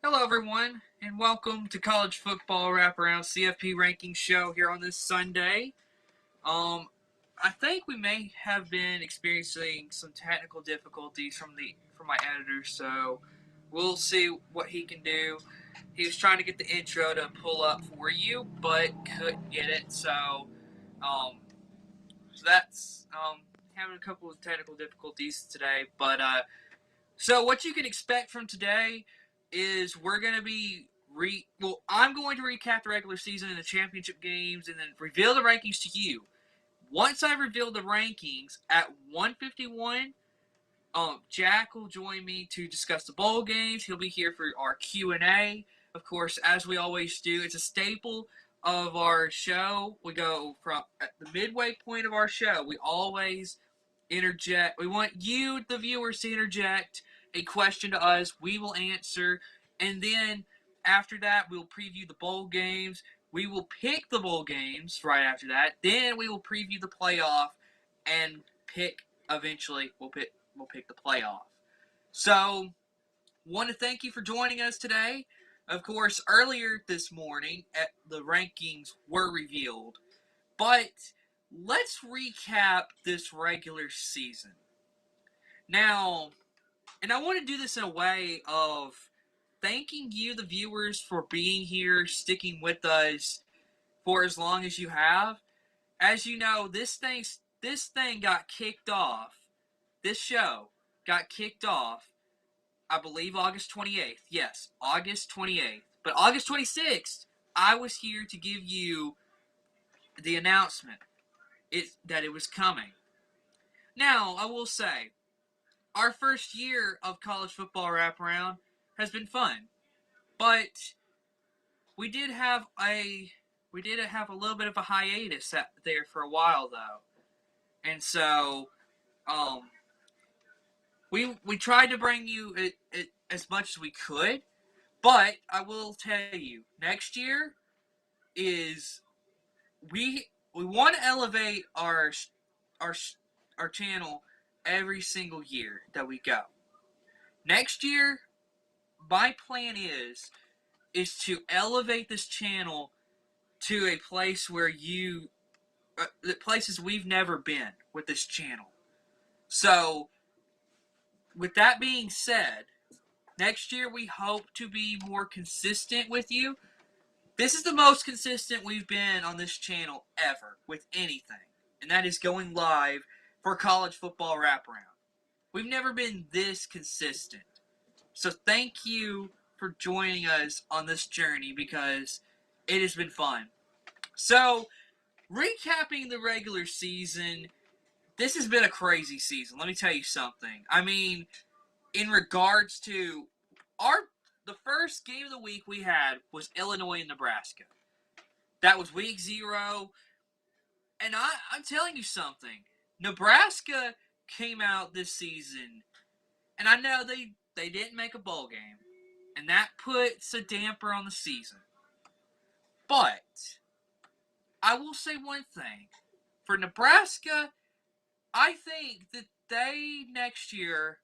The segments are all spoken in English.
Hello, everyone, and welcome to College Football Wraparound CFP Ranking Show here on this Sunday. Um, I think we may have been experiencing some technical difficulties from my editor, so we'll see what he can do. He was trying to get the intro to pull up for you, but couldn't get it, um, so that's having a couple of technical difficulties today. So what you can expect from today is we're going to be I'm going to recap the regular season and the championship games and then reveal the rankings to you. Once I reveal the rankings at 151, Jack will join me to discuss the bowl games. He'll be here for our Q&A. Of course, as we always do, it's a staple of our show. We go from at the midway point of our show. We always interject. We want you, the viewers, to interject a question to us. We will answer. And then after that, we'll preview the bowl games. We will pick the bowl games right after that. Then we will preview the playoff and eventually we'll pick the playoff. So, want to thank you for joining us today. Of course, earlier this morning, the rankings were revealed. But let's recap this regular season. Now, and I want to do this in a way of thanking you, the viewers, for being here, sticking with us for as long as you have. As you know, this thing got kicked off. This show got kicked off, I believe, August 28th. Yes, August 28th. But August 26th, I was here to give you the announcement that it was coming. Now, I will say, our first year of college football wraparound has been fun, but we did have a little bit of a hiatus there for a while though, and so um, we tried to bring you it as much as we could, but I will tell you, next year is we want to elevate our our channel every single year that we go. Next year, my plan is to elevate this channel to a place where the places we've never been with this channel. So, with that being said, next year we hope to be more consistent with you. This is the most consistent we've been on this channel ever with anything, and that is going live for college football wraparound. We've never been this consistent. So thank you for joining us on this journey because it has been fun. So, recapping the regular season, this has been a crazy season. Let me tell you something. I mean, in regards to the first game of the week we had was Illinois and Nebraska. That was week 0. And I'm telling you something. Nebraska came out this season, and I know they didn't make a bowl game, and that puts a damper on the season. But I will say one thing. For Nebraska, I think that they next year,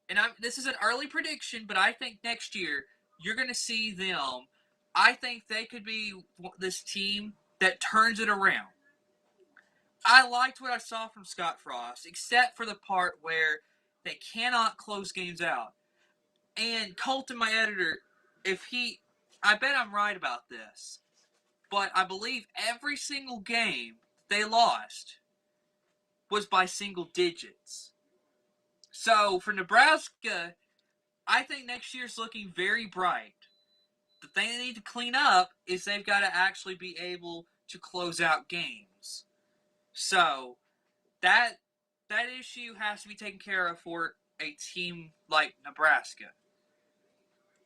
and this is an early prediction, but I think next year you're going to see them. I think they could be this team that turns it around. I liked what I saw from Scott Frost, except for the part where they cannot close games out. And Colton, my editor, I bet I'm right about this, but I believe every single game they lost was by single digits. So for Nebraska, I think next year's looking very bright. The thing they need to clean up is they've got to actually be able to close out games. So that issue has to be taken care of for a team like Nebraska.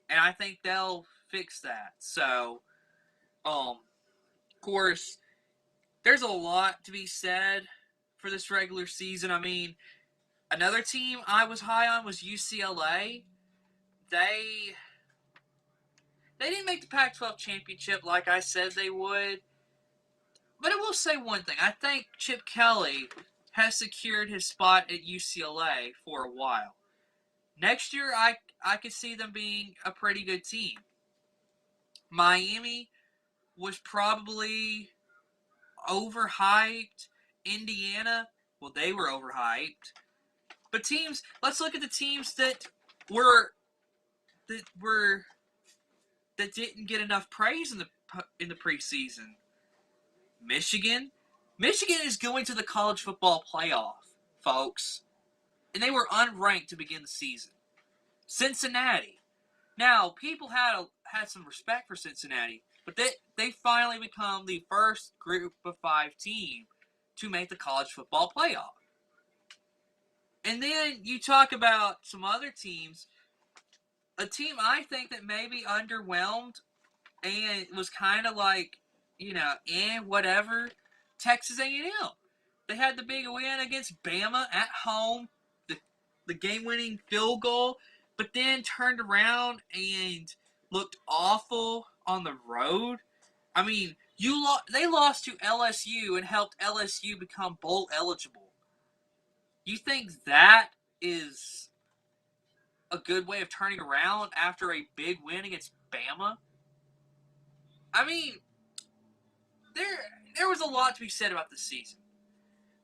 And I think they'll fix that. So, of course, there's a lot to be said for this regular season. I mean, another team I was high on was UCLA. They didn't make the Pac-12 championship like I said they would. But I will say one thing. I think Chip Kelly has secured his spot at UCLA for a while. Next year, I could see them being a pretty good team. Miami was probably overhyped. Indiana, well, they were overhyped. But teams, let's look at the teams were that were that didn't get enough praise in the preseason. Michigan, Michigan is going to the college football playoff, folks, and they were unranked to begin the season. Cincinnati. Now, people had some respect for Cincinnati, but they finally become the first Group of 5 team to make the college football playoff. And then you talk about some other teams. A team I think that maybe underwhelmed and was kind of like, whatever. Texas A&M. They had the big win against Bama at home, the game-winning field goal, but then turned around and looked awful on the road. I mean, they lost to LSU and helped LSU become bowl eligible. You think that is a good way of turning around after a big win against Bama? I mean, there was a lot to be said about this season.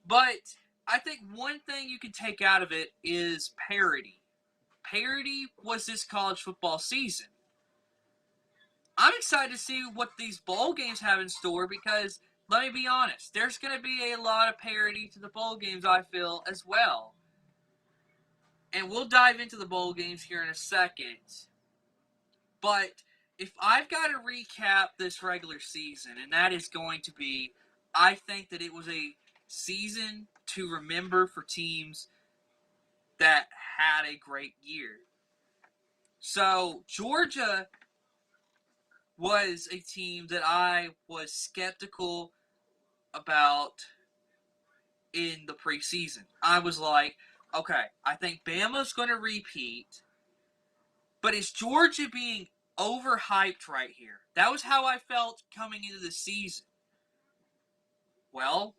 But I think one thing you can take out of it is parity. Parity was this college football season. I'm excited to see what these bowl games have in store because, let me be honest, there's going to be a lot of parity to the bowl games, I feel, as well. And we'll dive into the bowl games here in a second. But if I've got to recap this regular season, and that is going to be, I think that it was a season to remember for teams that had a great year. So, Georgia was a team that I was skeptical about in the preseason. I was like, okay, I think Bama's going to repeat, but is Georgia being overhyped right here? That was how I felt coming into the season. Well,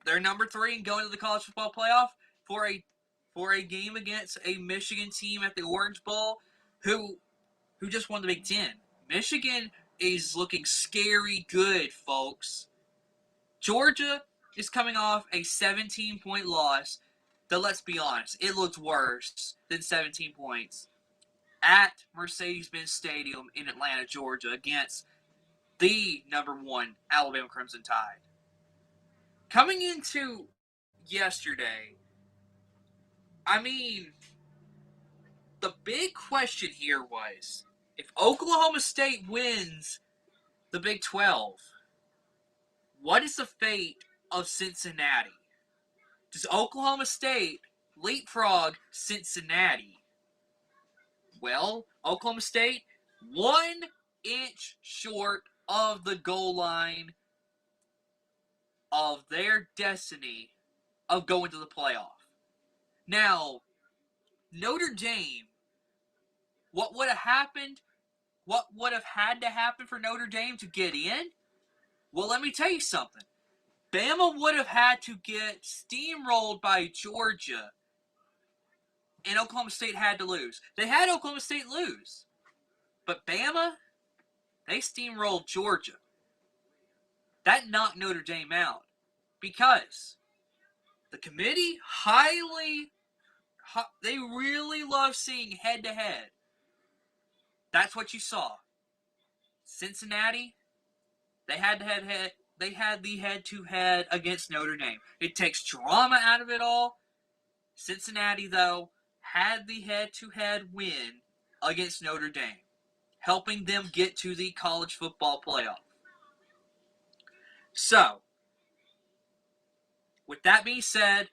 they're number 3 and going to the college football playoff for a game against a Michigan team at the Orange Bowl who just won the Big Ten. Michigan is looking scary good, folks. Georgia is coming off a 17-point loss that, let's be honest, it looked worse than 17 points at Mercedes-Benz Stadium in Atlanta, Georgia against the number 1 Alabama Crimson Tide. Coming into yesterday, I mean, the big question here was, if Oklahoma State wins the Big 12, what is the fate of Cincinnati? Does Oklahoma State leapfrog Cincinnati? Well, Oklahoma State, 1 inch short of the goal line of their destiny of going to the playoff. Now, Notre Dame, what would have happened? What would have had to happen for Notre Dame to get in? Well, let me tell you something. Bama would have had to get steamrolled by Georgia, and Oklahoma State had to lose. They had Oklahoma State lose, but Bama, they steamrolled Georgia. That knocked Notre Dame out because the committee they really love seeing head-to-head. That's what you saw. Cincinnati, they had the head-to-head against Notre Dame. It takes drama out of it all. Cincinnati, though, had the head-to-head win against Notre Dame, helping them get to the college football playoff. So, with that being said,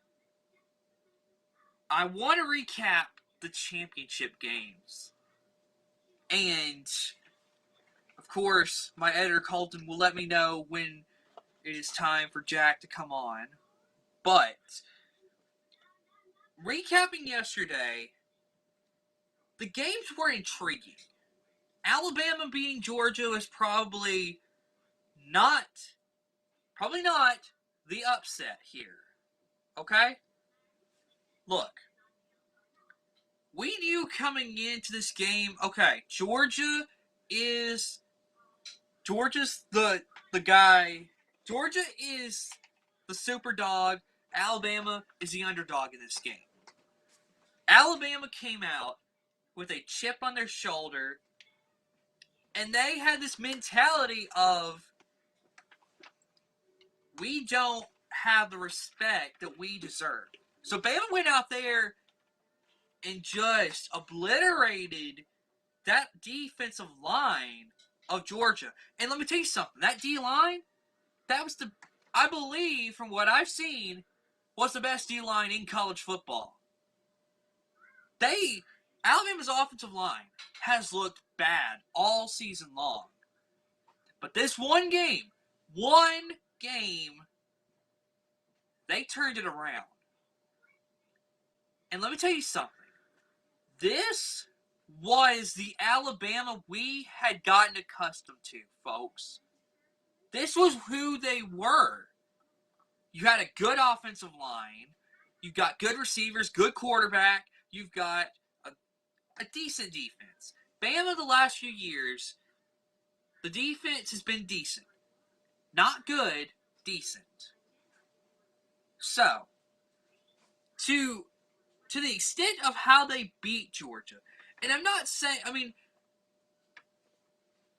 I want to recap the championship games. And, of course, my editor Colton will let me know when it is time for Jack to come on. But, recapping yesterday, the games were intriguing. Alabama beating Georgia was probably not the upset here. Okay? Look, we knew coming into this game, okay, Georgia's the guy. Georgia is the super dog. Alabama is the underdog in this game. Alabama came out with a chip on their shoulder, and they had this mentality of, we don't have the respect that we deserve. So Bama went out there and just obliterated that defensive line of Georgia. And let me tell you something, that D-line, that was I believe, from what I've seen, was the best D-line in college football. Alabama's offensive line has looked bad all season long. But this one game, they turned it around. And let me tell you something. This was the Alabama we had gotten accustomed to, folks. This was who they were. You had a good offensive line. You've got good receivers, good quarterback. You've got a decent defense. Bama, the last few years, the defense has been decent. Not good, decent. So, to the extent of how they beat Georgia, and I'm not saying,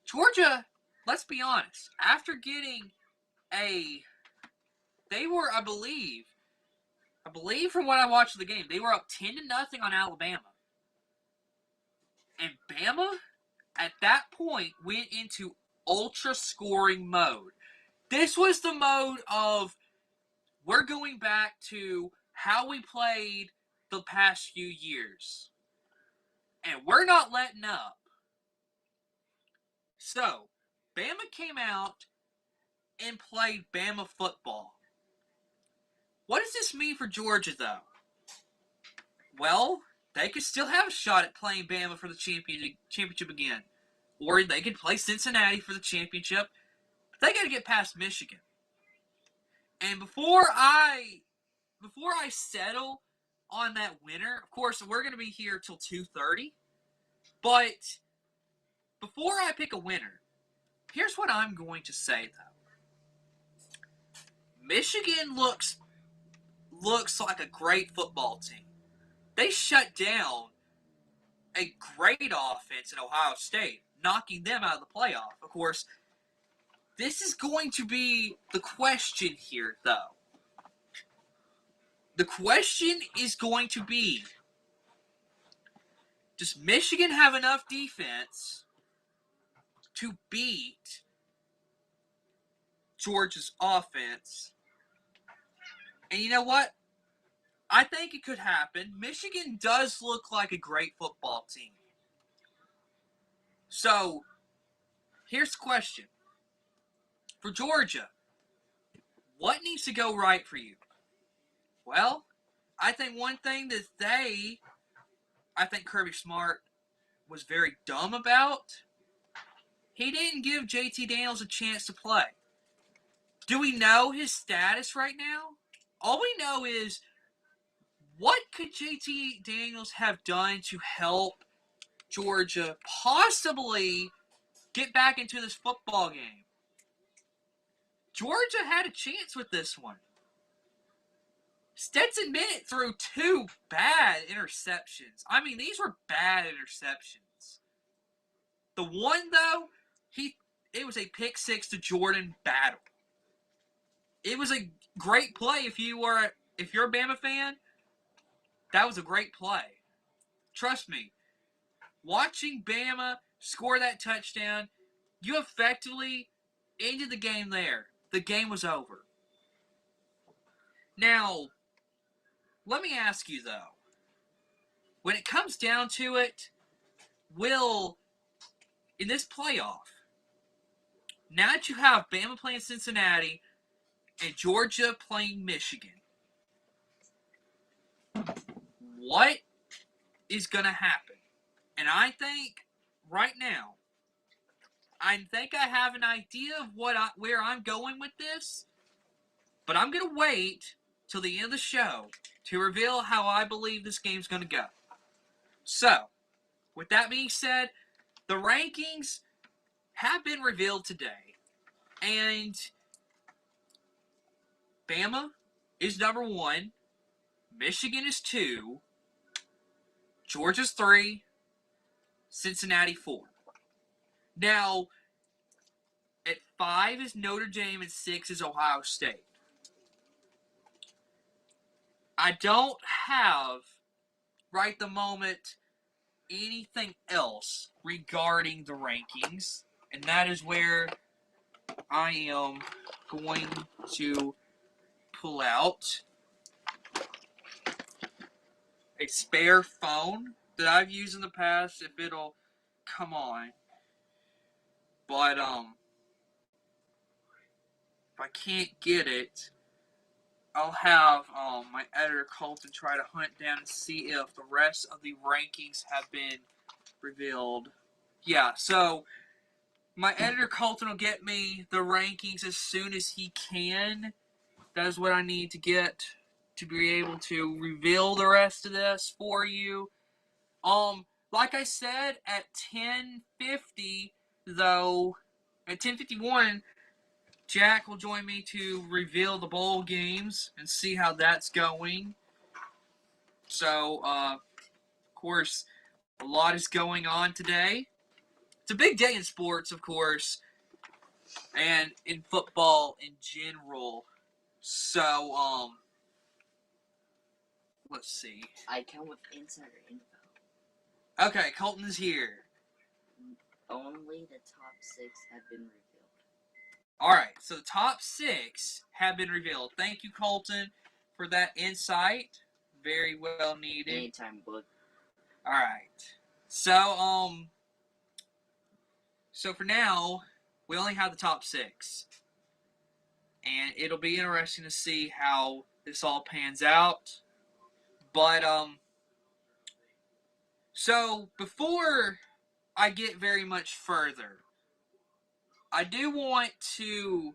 Georgia, let's be honest, after getting they were, I believe from what I watched of the game, they were up 10-0 on Alabama. And Bama, at that point, went into ultra scoring mode. This was the mode of, we're going back to how we played the past few years. And we're not letting up. So, Bama came out and played Bama football. What does this mean for Georgia, though? Well, they could still have a shot at playing Bama for the championship again. Or they could play Cincinnati for the championship. But they got to get past Michigan. And before I settle on that winner, of course, we're going to be here till 2:30. But before I pick a winner, here's what I'm going to say, though. Michigan looks like a great football team. They shut down a great offense in Ohio State, knocking them out of the playoff. Of course, this is going to be the question here, though. The question is going to be, does Michigan have enough defense to beat Georgia's offense? And you know what? I think it could happen. Michigan does look like a great football team. So, here's the question. For Georgia, what needs to go right for you? Well, I think one thing that I think Kirby Smart was very dumb about, he didn't give JT Daniels a chance to play. Do we know his status right now? All we know is, what could JT Daniels have done to help Georgia possibly get back into this football game? Georgia had a chance with this one. Stetson Bennett threw 2 bad interceptions. These were bad interceptions. The one, though, it was a pick 6 to Jordan Battle. It was a great play if you're a Bama fan. That was a great play. Trust me, watching Bama score that touchdown, you effectively ended the game there. The game was over. Now, let me ask you, though. When it comes down to it, in this playoff, now that you have Bama playing Cincinnati and Georgia playing Michigan, what is going to happen? And I think right now, I have an idea of where I'm going with this, but I'm going to wait till the end of the show to reveal how I believe this game's going to go. So, with that being said, the rankings have been revealed today. And Bama is number 1. Michigan is 2. Georgia's 3. Cincinnati 4. Now, at 5 is Notre Dame and 6 is Ohio State. I don't have, right the moment, anything else regarding the rankings, and that is where I am going to pull out a spare phone that I've used in the past if it'll come on. But if I can't get it, I'll have my editor Colton try to hunt down and see if the rest of the rankings have been revealed. Yeah, so my editor Colton will get me the rankings as soon as he can. That is what I need to get to be able to reveal the rest of this for you. Like I said, at 10:50 though, at 10:51, Jack will join me to reveal the bowl games and see how that's going. So, of course, a lot is going on today. It's a big day in sports, of course, and in football in general. So, let's see. I come with insider info. Okay, Colton's here. Only the top 6 have been revealed. Alright, so the top 6 have been revealed. Thank you, Colton, for that insight. Very well needed. Anytime, bud. Alright. So for now, we only have the top 6. And it'll be interesting to see how this all pans out. But, so before I get very much further, I do want to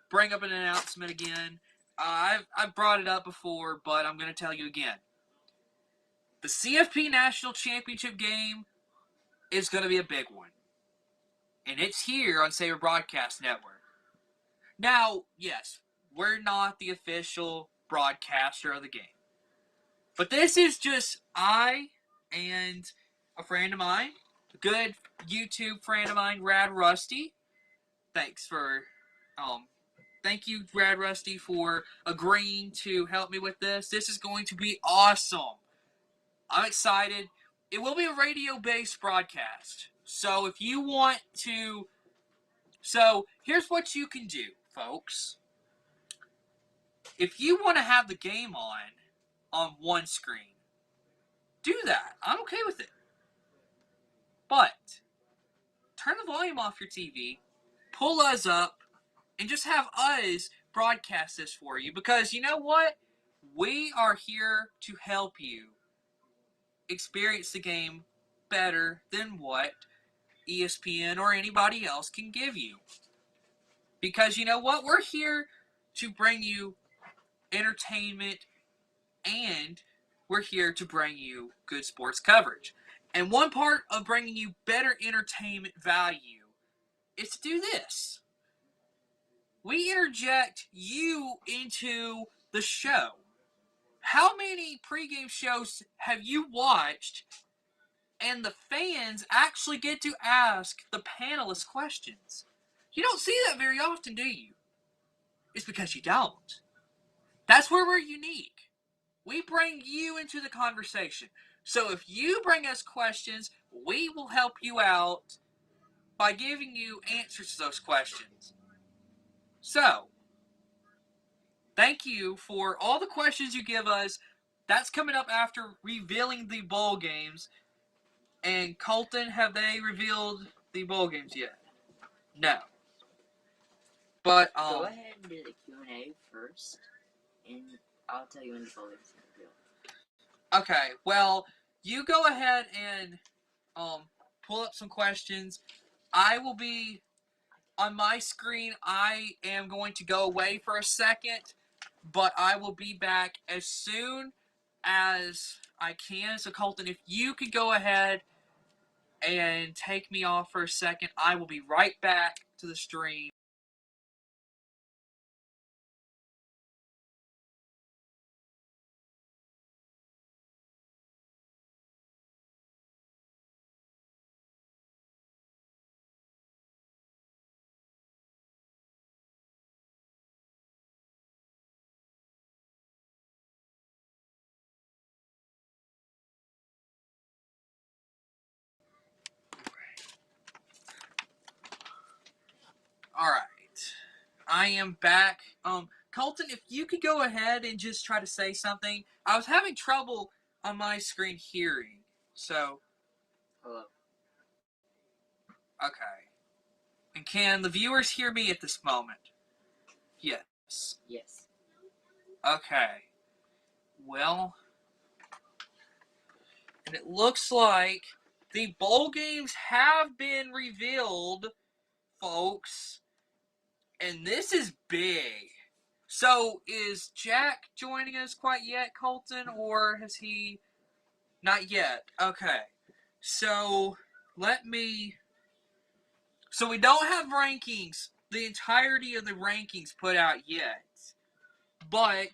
bring up an announcement again. I've brought it up before, but I'm going to tell you again. The CFP National Championship game is going to be a big one. And it's here on Saber Broadcast Network. Now, yes, we're not the official broadcaster of the game. But this is just I and a friend of mine, a good YouTube friend of mine, Rad Rusty. Thank you, Rad Rusty, for agreeing to help me with this. This is going to be awesome. I'm excited. It will be a radio-based broadcast. So if you want to... So here's what you can do, folks. If you want to have the game on one screen, do that. I'm okay with it. But turn the volume off your TV, pull us up, and just have us broadcast this for you. Because you know what? We are here to help you experience the game better than what ESPN or anybody else can give you. Because you know what? We're here to bring you entertainment, and we're here to bring you good sports coverage. And one part of bringing you better entertainment value is to do this. We interject you into the show. How many pregame shows have you watched and the fans actually get to ask the panelists questions? You don't see that very often, do you? It's because you don't. That's where we're unique. We bring you into the conversation. So if you bring us questions, we will help you out by giving you answers to those questions. So, thank you for all the questions you give us. That's coming up after revealing the bowl games. And Colton, have they revealed the bowl games yet? No. But Go ahead and do the Q&A first, and I'll tell you when the bowl games are revealed. Okay, well, you go ahead and pull up some questions. I will be on my screen. I am going to go away for a second, but I will be back as soon as I can. So, Colton, if you could go ahead and take me off for a second, I will be right back to the stream. All right. I am back. Colton, if you could go ahead and just try to say something. I was having trouble on my screen hearing. So, Hello. okay. And can the viewers hear me at this moment? Yes. Yes. Okay. Well, and it looks like the bowl games have been revealed, folks. And this is big. So, is Jack joining us quite yet, Colton, or has he not yet? Okay. So, let me. So, we don't have rankings, the entirety of the rankings put out yet. But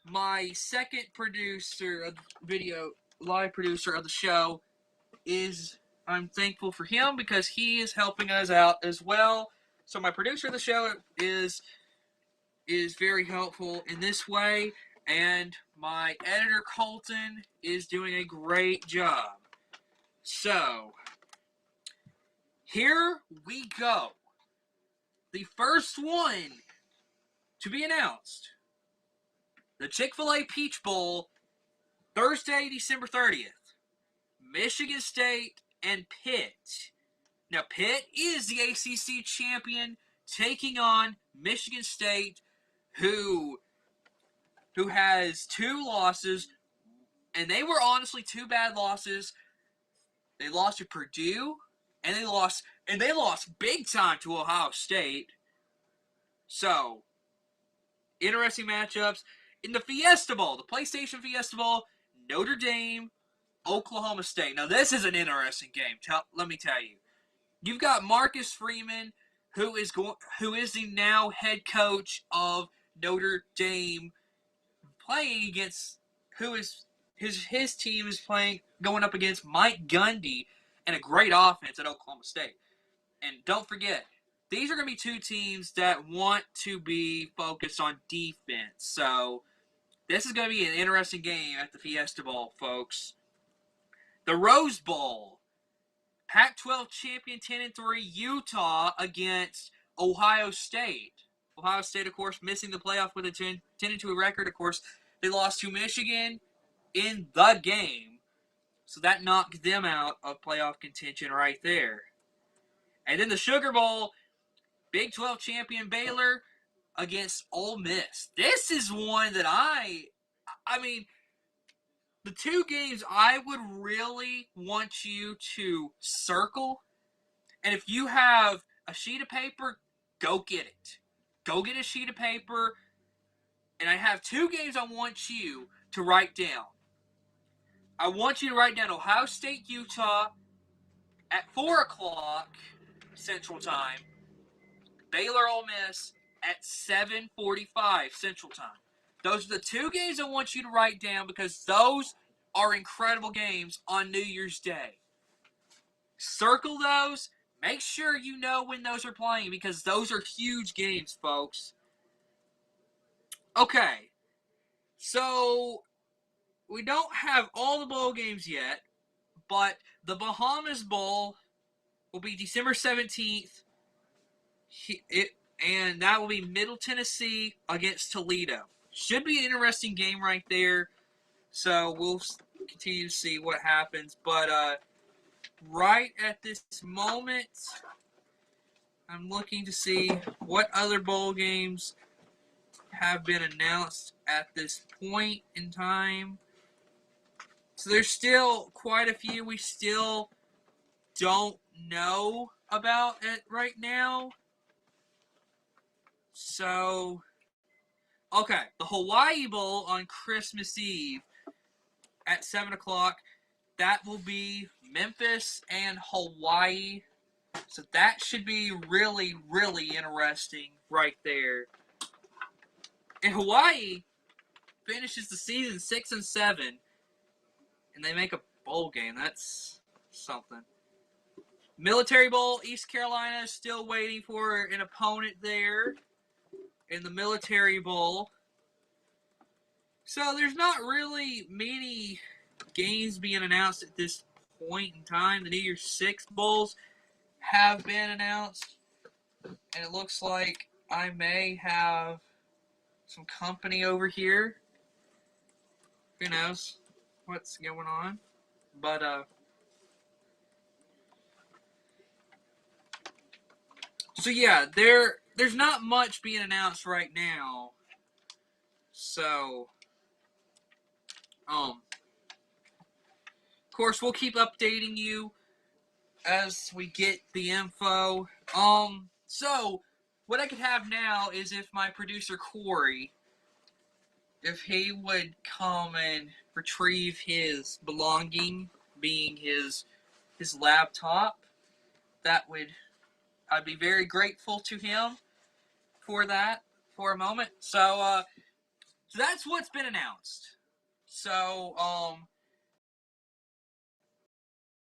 my second producer of the video, live producer of the show, is. I'm thankful for him because he is helping us out as well. So, my producer of the show is very helpful in this way, and my editor Colton is doing a great job. So, here we go. The first one to be announced, the Chick-fil-A Peach Bowl, Thursday, December 30th. Michigan State and Pitt. Now, Pitt is the ACC champion, taking on Michigan State, who has 2 losses, and they were honestly 2 bad losses. They lost to Purdue, and they lost big time to Ohio State. So, interesting matchups. In the Fiesta Bowl, the PlayStation Fiesta Bowl, Notre Dame, Oklahoma State. Now, this is an interesting game. Let me tell you. You've got Marcus Freeman, who is the now head coach of Notre Dame, playing against who is his team is going up against Mike Gundy and a great offense at Oklahoma State. And don't forget, these are going to be 2 teams that want to be focused on defense. So this is going to be an interesting game at the Fiesta Bowl, folks. The Rose Bowl, Pac-12 champion 10-3 Utah against Ohio State. Ohio State, of course, missing the playoff with a 10-2 record. Of course, they lost to Michigan in the game, so that knocked them out of playoff contention right there. And then the Sugar Bowl, Big 12 champion Baylor against Ole Miss. This is one that I mean, the 2 games I would really want you to circle. And if you have a sheet of paper, go get it. Go get a sheet of paper. And I have 2 games I want you to write down. I want you to write down Ohio State, Utah at 4 o'clock Central Time. Baylor, Ole Miss at 7:45 Central Time. Those are the 2 games I want you to write down because those are incredible games on New Year's Day. Circle those. Make sure you know when those are playing because those are huge games, folks. Okay, so we don't have all the bowl games yet, but the Bahamas Bowl will be December 17th, and that will be Middle Tennessee against Toledo. Should be an interesting game right there, so we'll continue to see what happens. But right at this moment, I'm looking to see what other bowl games have been announced at this point in time. So there's still quite a few we still don't know about it right now. So, okay, the Hawaii Bowl on Christmas Eve. at 7 o'clock. That will be Memphis and Hawaii. So that should be really, really interesting right there. And Hawaii finishes the season 6-7, and they make a bowl game. That's something. Military Bowl, East Carolina is still waiting for an opponent there in the Military Bowl. So there's not really many games being announced at this point in time. The New Year's Six Bowls have been announced, and it looks like I may have some company over here. Who knows what's going on? But so yeah, there's not much being announced right now. So of course we'll keep updating you as we get the info. So what I could have now is if my producer Corey, if he would come and retrieve his belonging, being his laptop, that would I'd be very grateful to him for that for a moment. So that's what's been announced. So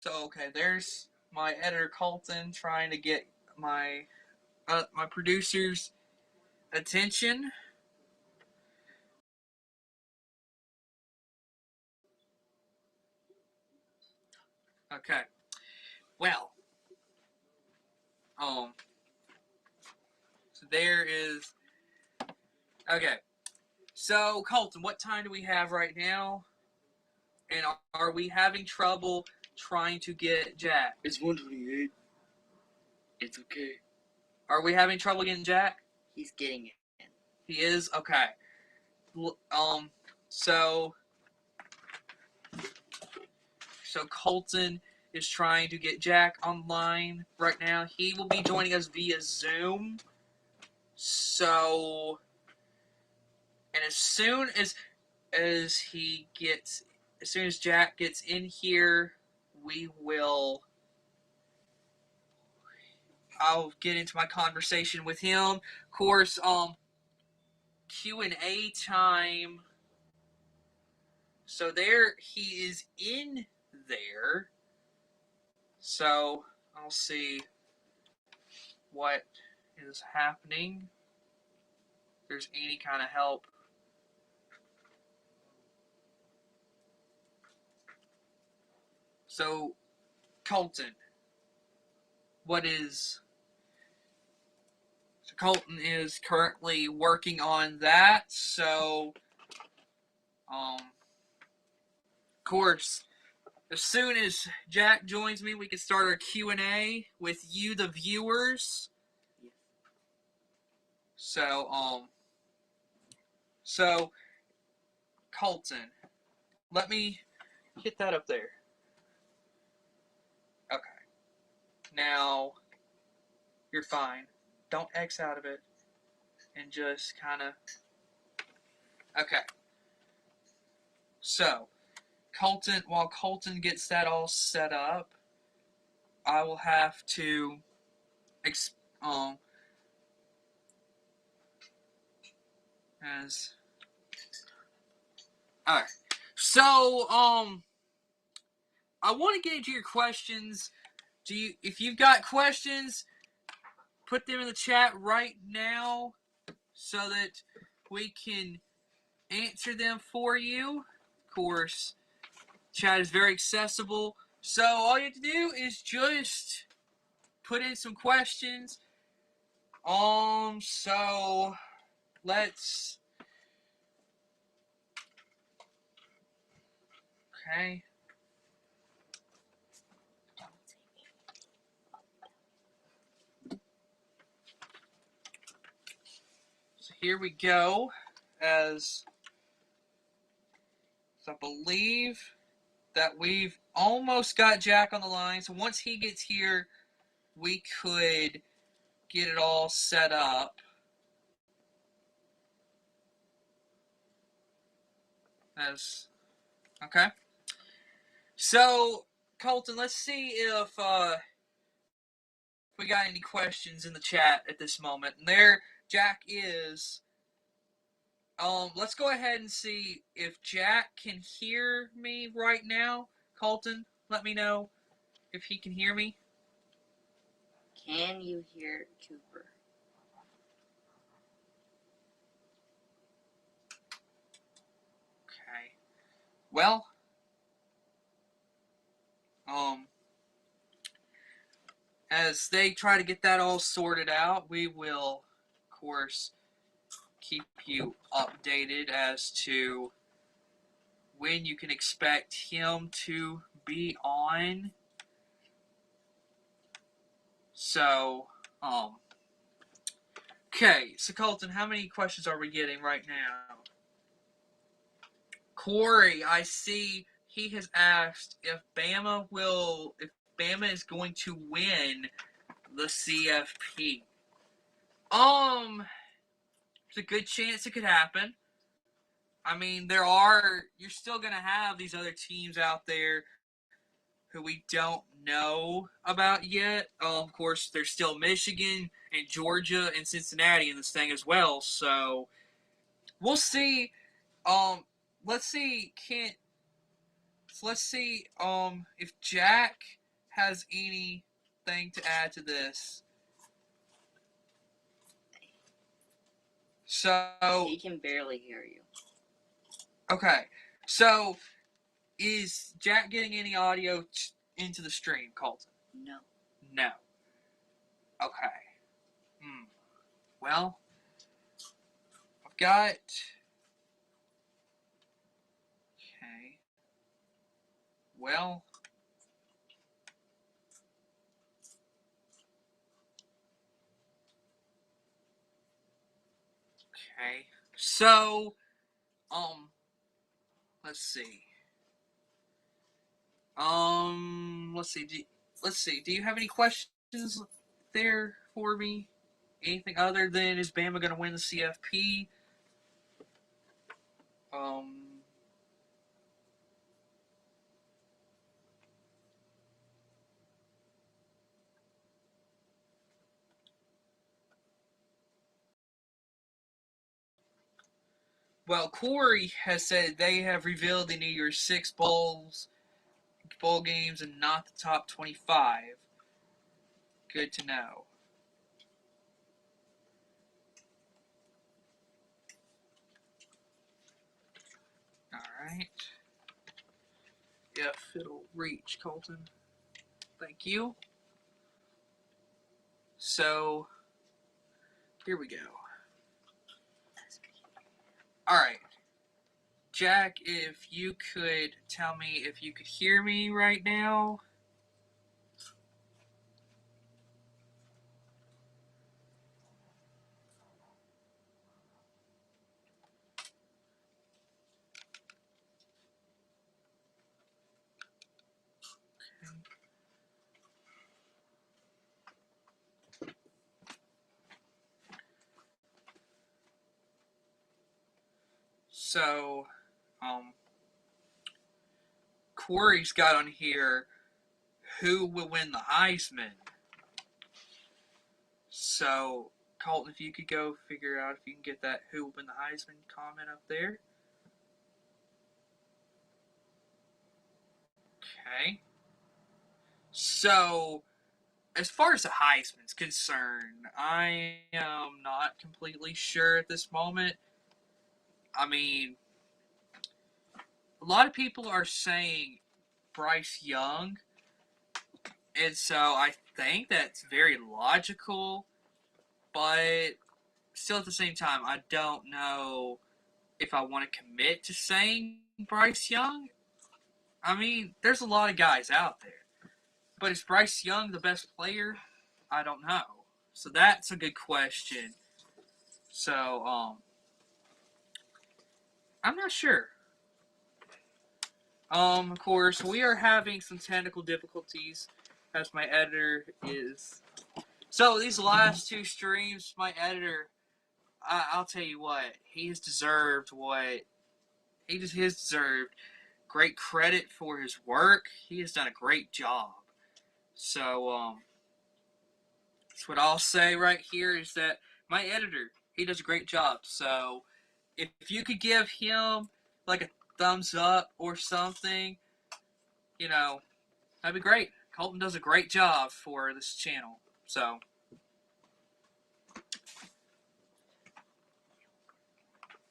okay, there's my editor Colton trying to get my my producer's attention. Okay. Well, um, so there is. Okay. So Colton, what time do we have right now? And are we having trouble trying to get Jack? It's 1:28. It's okay. Are we having trouble getting Jack? He's getting it. He is? Okay. So Colton is trying to get Jack online right now. He will be joining us via Zoom. So, and as soon as Jack gets in here, I'll get into my conversation with him. Of course, Q&A time. So there he is in there. So I'll see what is happening. If there's any kind of help. So Colton, Colton is currently working on that. So of course, as soon as Jack joins me, we can start our Q&A with you, the viewers. So so Colton, let me hit that up there. Okay. Now you're fine. Don't X out of it, and just kind of. Okay. So while Colton gets that all set up, I will have to as all right. So I want to get into your questions. If you've got questions, put them in the chat right now so that we can answer them for you. Of course, chat is very accessible. So all you have to do is just put in some questions. So let's. Okay. So here we go. As I believe that we've almost got Jack on the line. So once he gets here, we could get it all set up. Okay. So, Colton, let's see if we got any questions in the chat at this moment. And there, Jack is. Let's go ahead and see if Jack can hear me right now. Colton, let me know if he can hear me. Can you hear Cooper? Okay. Well, as they try to get that all sorted out, we will, of course, keep you updated as to when you can expect him to be on. So, okay. So, Colton, how many questions are we getting right now? Corey, I see he has asked if Bama is going to win the CFP. There's a good chance it could happen. I mean, you're still going to have these other teams out there who we don't know about yet. Of course, there's still Michigan and Georgia and Cincinnati in this thing as well. So we'll see. Um, let's see. Let's see. If Jack has anything to add to this. So He can barely hear you. okay. So is Jack getting any audio into the stream, Colton? No. No. Okay. Well, I've got. Okay. Well. Okay. So, let's see. Let's see. Let's see. Do you have any questions there for me? Anything other than is Bama going to win the CFP? Um, well, Corey has said they have revealed the New Year's Six bowl games and not the top 25. Good to know. All right. If it'll reach, Colton. Thank you. So, here we go. All right. Jack, if you could tell me if you could hear me right now. So, Corey's got on here who will win the Heisman. So, Colton, if you could go figure out if you can get that who will win the Heisman comment up there. Okay. So, as far as the Heisman's concerned, I am not completely sure at this moment. I mean, a lot of people are saying Bryce Young, and so I think that's very logical, but still at the same time, I don't know if I want to commit to saying Bryce Young. I mean, there's a lot of guys out there, but is Bryce Young the best player? I don't know. So that's a good question. So, I'm not sure. Of course, we are having some technical difficulties as my editor is. So these last two streams, my editor, I'll tell you what, he has deserved what he has deserved. great credit for his work. He has done a great job. So, that's what I'll say right here is that my editor, he does a great job. So, if you could give him like a thumbs up or something, that'd be great. Colton does a great job for this channel. So,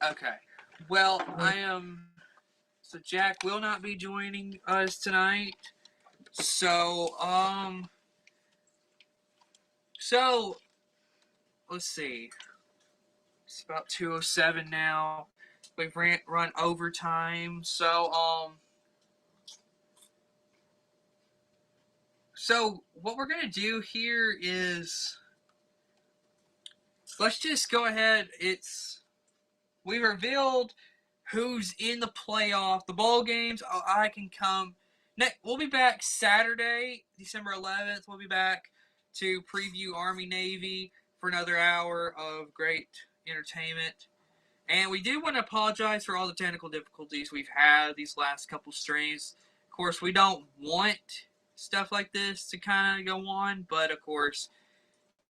okay. Well, so Jack will not be joining us tonight. So let's see. It's about 2:07 now. We've run overtime. So what we're gonna do here is let's just go ahead. We revealed who's in the playoff, the bowl games. I can come. We'll be back Saturday, December 11th. We'll be back to preview Army Navy for another hour of great entertainment. And we do want to apologize for all the technical difficulties we've had these last couple streams. Of course, we don't want stuff like this to kind of go on, but of course,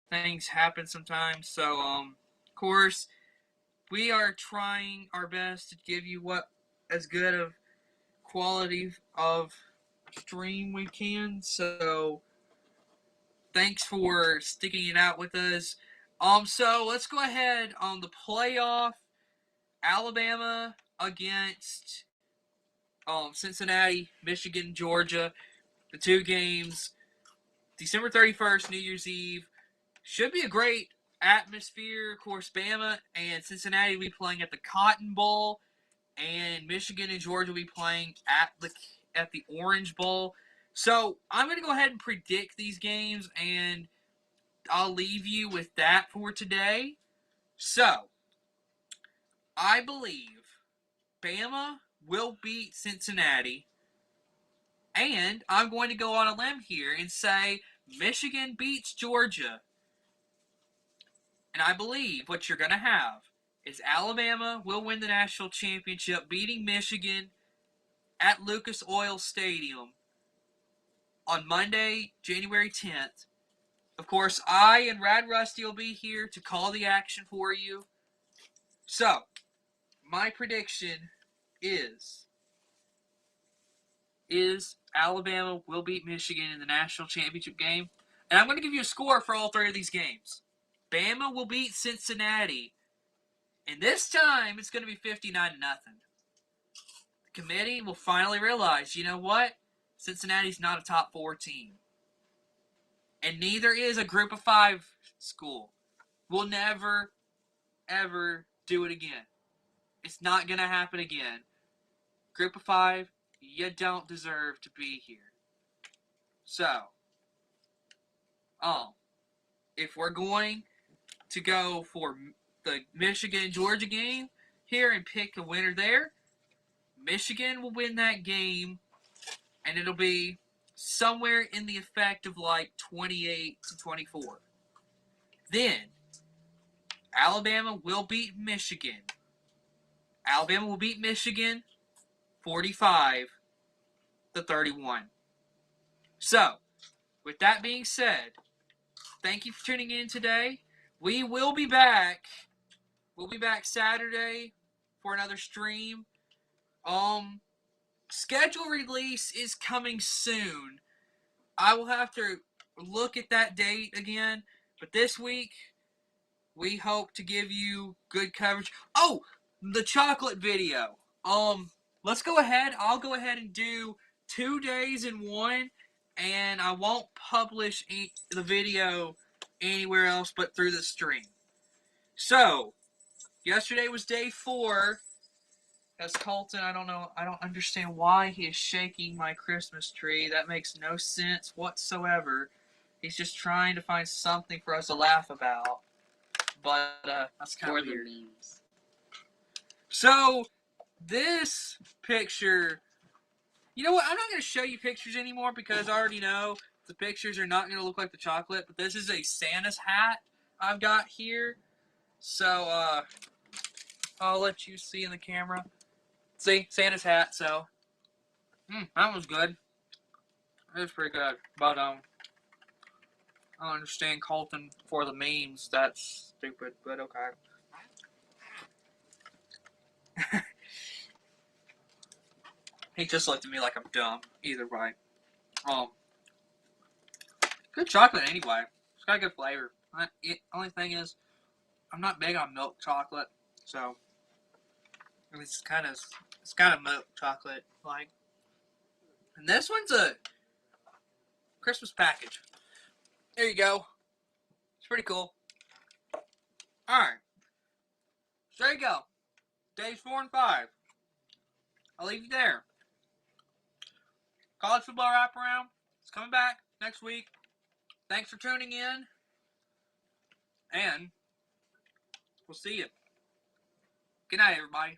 things happen sometimes. So, of course, we are trying our best to give you as good of quality of stream we can. So, thanks for sticking it out with us. So let's go ahead on the playoff. Alabama against Cincinnati, Michigan, Georgia. The two games, December 31st, New Year's Eve. Should be a great atmosphere. Of course, Bama and Cincinnati will be playing at the Cotton Bowl, and Michigan and Georgia will be playing at the Orange Bowl. So I'm going to go ahead and predict these games, and I'll leave you with that for today. So I believe Bama will beat Cincinnati. And I'm going to go on a limb here and say Michigan beats Georgia. And I believe what you're going to have is Alabama will win the national championship, beating Michigan at Lucas Oil Stadium on Monday, January 10th. Of course, I and Rad Rusty will be here to call the action for you. So, my prediction is Alabama will beat Michigan in the national championship game. And I'm going to give you a score for all three of these games. Bama will beat Cincinnati. And this time, it's going to be 59-0. The committee will finally realize, you know what? Cincinnati's not a top 4 team. And neither is a group of 5 school. We'll never, ever do it again. It's not going to happen again. Group of 5, you don't deserve to be here. So, if we're going to go for the Michigan-Georgia game here and pick a winner there, Michigan will win that game, and it'll be somewhere in the effect of like 28-24. Then, Alabama will beat Michigan. Alabama will beat Michigan 45-31. So, with that being said, thank you for tuning in today. We will be back. We'll be back Saturday for another stream. Schedule release is coming soon. I will have to look at that date again. But this week, we hope to give you good coverage. Oh, the chocolate video. Let's go ahead. I'll go ahead and do 2 days in one, and I won't publish the video anywhere else but through the stream. So, yesterday was day 4. As Colton, I don't understand why he is shaking my Christmas tree. That makes no sense whatsoever. He's just trying to find something for us to laugh about. But, that's kind of weird. Memes. So, this picture, you know what? I'm not going to show you pictures anymore because I already know the pictures are not going to look like the chocolate. But this is a Santa's hat I've got here. So, I'll let you see in the camera. See, Santa's hat, so That was good. It was pretty good. But, I don't understand Colton for the memes. That's stupid, but okay. He just looked at me like I'm dumb. Either way. Good chocolate anyway. It's got a good flavor. Only thing is, I'm not big on milk chocolate, so it's kind of milk chocolate like. And this one's a Christmas package. There you go. It's pretty cool. All right, so there you go. Days 4 and 5. I'll leave you there. College football wraparound. It's coming back next week. Thanks for tuning in, and we'll see you. Good night, everybody.